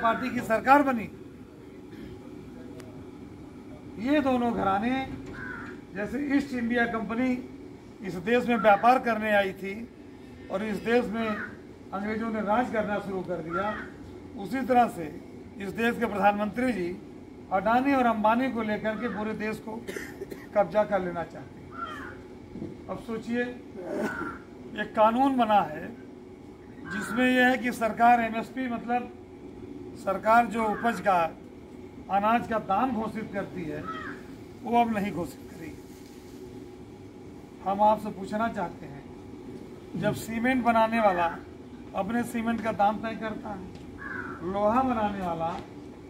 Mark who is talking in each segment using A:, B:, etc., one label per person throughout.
A: Party की सरकार बनी, ये दोनों घराने जैसे ईस्ट इंडिया कंपनी इस देश में व्यापार करने आई थी और इस देश में अंग्रेजों ने राज करना शुरू कर दिया, उसी तरह से इस देश के प्रधानमंत्री जी अडानी और अंबानी को लेकर के पूरे देश को कब्जा कर लेना चाहते हैं। अब सोचिए, एक कानून बना है जिसमें यह है कि सरकार एमएसपी मतलब सरकार जो उपज का अनाज का दाम घोषित करती है वो अब नहीं घोषित करेगी। हम आपसे पूछना चाहते हैं, जब सीमेंट बनाने वाला अपने सीमेंट का दाम तय करता है, लोहा बनाने वाला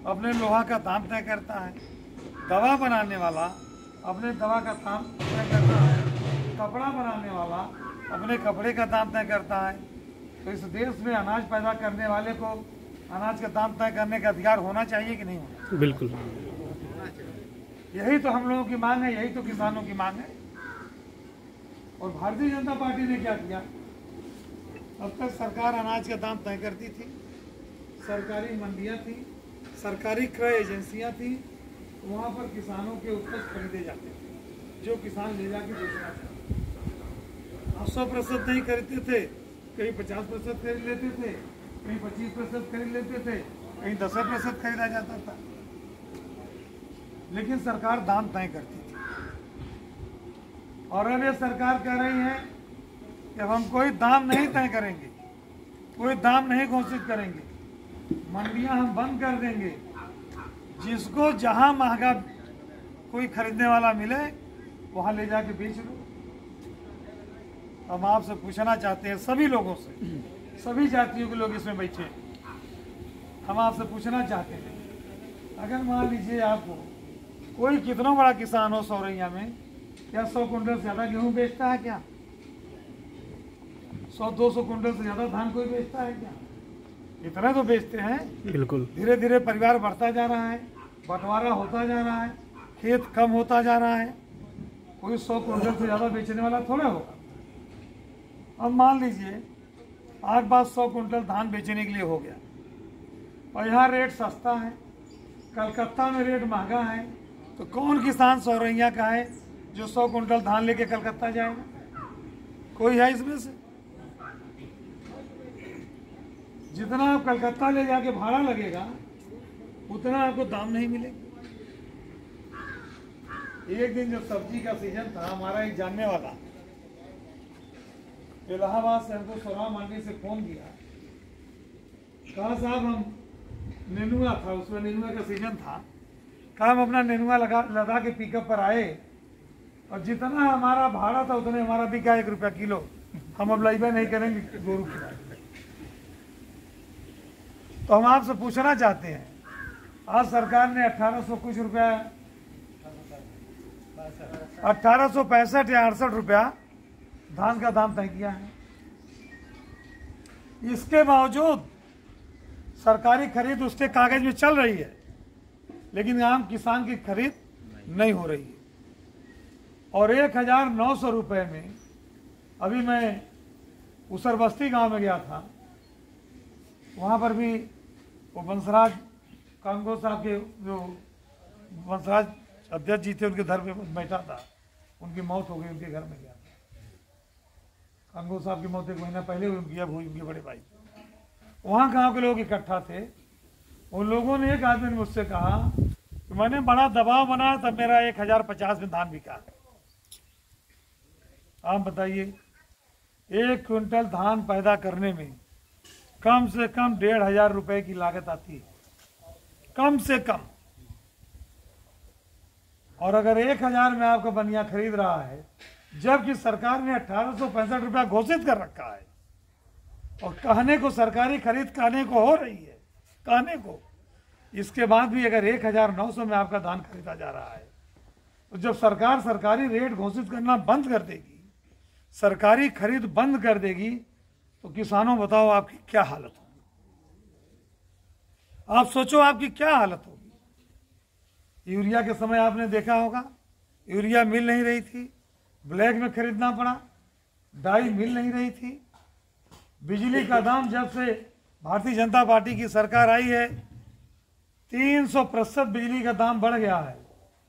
A: अपने लोहा का दाम तय करता है, दवा बनाने वाला अपने दवा का दाम तय करता है, कपड़ा बनाने वाला अपने कपड़े का दाम तय करता है, तो इस देश में अनाज पैदा करने वाले को अनाज का दाम तय करने का अधिकार होना चाहिए कि नहीं होना?
B: बिल्कुल।
A: यही तो हम लोगों की मांग है, यही तो किसानों की मांग है। और भारतीय जनता पार्टी ने क्या किया? अब तक सरकार अनाज का दाम तय करती थी, सरकारी मंडियां थी, सरकारी क्रय एजेंसियां थी, वहां पर किसानों के उपज खरीदे जाते थे, जो किसान ले जाके बेचना चाहते। 100% नहीं खरीदते थे, कहीं 50% खरीद लेते थे, कहीं 25% खरीद लेते थे, कहीं 10% खरीदा जाता था, लेकिन सरकार दाम तय करती थी। और अब ये सरकार कह रही है कि अब हम कोई दाम नहीं तय करेंगे, कोई दाम नहीं घोषित करेंगे, मंडियां हम बंद कर देंगे, जिसको जहां महंगा कोई खरीदने वाला मिले वहां ले जाके बेच लो। हम आपसे पूछना चाहते हैं, सभी लोगों से, सभी जातियों के लोग इसमें बैठे, हम आपसे पूछना चाहते हैं, अगर मान लीजिए आपको कोई कितना बड़ा किसान हो सौरैया में, क्या 100 कुंटल से ज्यादा गेहूं बेचता है? क्या 100-200 कुंटल से ज्यादा धान कोई बेचता है? क्या इतना तो बेचते हैं।
B: बिल्कुल।
A: धीरे धीरे परिवार बढ़ता जा रहा है, बंटवारा होता जा रहा है, खेत कम होता जा रहा है, कोई 100 कुंटल से ज्यादा बेचने वाला थोड़ा होगा। अब मान लीजिए आज बात 100 कुंटल धान बेचने के लिए हो गया और यहाँ रेट सस्ता है, कलकत्ता में रेट महंगा है, तो कौन किसान सौरैया का है जो 100 कुंटल धान लेके कलकत्ता जाएगा? कोई है इसमें से? जितना आप कलकत्ता ले जाके भाड़ा लगेगा उतना आपको दाम नहीं मिलेगा। एक दिन जब सब्जी का सीजन था, हमारा एक जानने वाला इलाहाबाद से हमको सोना मंडी से फोन किया, कहा साहब हम नेनुआ था, उसमें नेनुआ का सीजन था, कहा हम अपना नेनुआ लगा के पिकअप पर आए और जितना हमारा भाड़ा था उतने हमारा बिका 1 रुपया किलो, हम अब लाइबा नहीं करेंगे 2 रुपया। तो हम आपसे पूछना चाहते हैं, आज सरकार ने 1800 कुछ रुपया 1865 या 68 रुपया धान का दाम तय किया है। इसके बावजूद सरकारी खरीद उसके कागज में चल रही है, लेकिन आम किसान की खरीद नहीं हो रही है। और 1900 रुपये में, अभी मैं उसरबस्ती गांव में गया था, वहां पर भी वो वंशराज कांगो साहब के जो वंशराज अध्यक्ष जी थे उनके घर पे बैठा था, उनकी मौत हो गई, उनके घर में गया था। कांगो साहब की मौत 1 महीना पहले उनकी अब हुई, उनके बड़े भाई। वहाँ गांव के लोग इकट्ठा थे, उन लोगों ने, एक आदमी ने मुझसे कहा कि मैंने बड़ा दबाव बनाया तब मेरा 1050 में धान बिका। आप बताइए, 1 क्विंटल धान पैदा करने में कम से कम 1500 रुपए की लागत आती है, कम से कम। और अगर 1000 में आपका बनिया खरीद रहा है, जबकि सरकार ने 1865 रुपया घोषित कर रखा है, और कहने को सरकारी खरीद कहने को हो रही है, कहने को, इसके बाद भी अगर 1900 में आपका धान खरीदा जा रहा है, तो जब सरकार सरकारी रेट घोषित करना बंद कर देगी, सरकारी खरीद बंद कर देगी, तो किसानों बताओ आपकी क्या हालत होगी? आप सोचो आपकी क्या हालत होगी। यूरिया के समय आपने देखा होगा, यूरिया मिल नहीं रही थी, ब्लैक में खरीदना पड़ा, डाई मिल नहीं रही थी, बिजली का दाम जब से भारतीय जनता पार्टी की सरकार आई है 300% बिजली का दाम बढ़ गया है,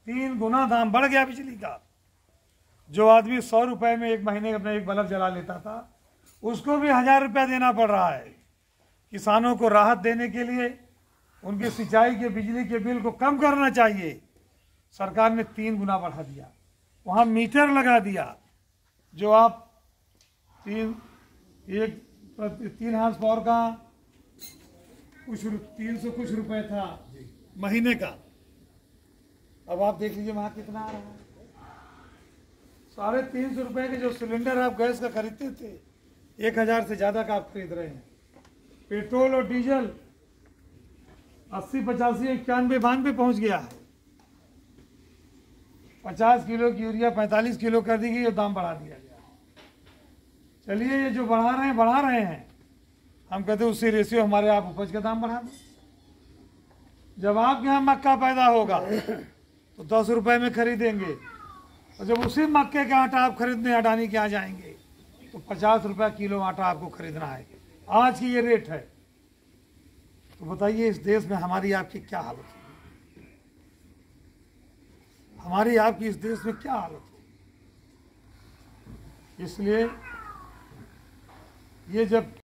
A: 3 गुना दाम बढ़ गया बिजली का। जो आदमी 100 रुपए में एक महीने अपना एक बल्ब जला लेता था, उसको भी 1000 रुपया देना पड़ रहा है। किसानों को राहत देने के लिए उनके सिंचाई के बिजली के बिल को कम करना चाहिए। सरकार ने 3 गुना बढ़ा दिया। वहाँ मीटर लगा दिया, जो आप 3 हाउस पावर का कुछ 300 कुछ रुपए था महीने का। अब आप देख लीजिए वहाँ कितना आ रहा है। 350 रुपए के जो सिलेंडर आप गैस का खरीदते थे, 1000 से ज़्यादा का आप खरीद रहे हैं। पेट्रोल और डीजल 80, 85, 91, 92 पहुँच गया है। 50 किलो की यूरिया 45 किलो कर दी गई और दाम बढ़ा दिया गया। चलिए, ये जो बढ़ा रहे हैं, हम कहते हैं उससे रेशियो हमारे आप उपज का दाम बढ़ा दें। जब आपके यहाँ मक्का पैदा होगा तो 10 रुपए में खरीदेंगे, और जब उसी मक्के का आटा आप खरीदने अडानी के यहाँ जाएंगे तो 50 रुपया किलो आटा आपको खरीदना है। आज की ये रेट है। तो बताइए, इस देश में हमारी आपकी क्या हालत है? हमारी आपकी इस देश में क्या हालत है? इसलिए ये जब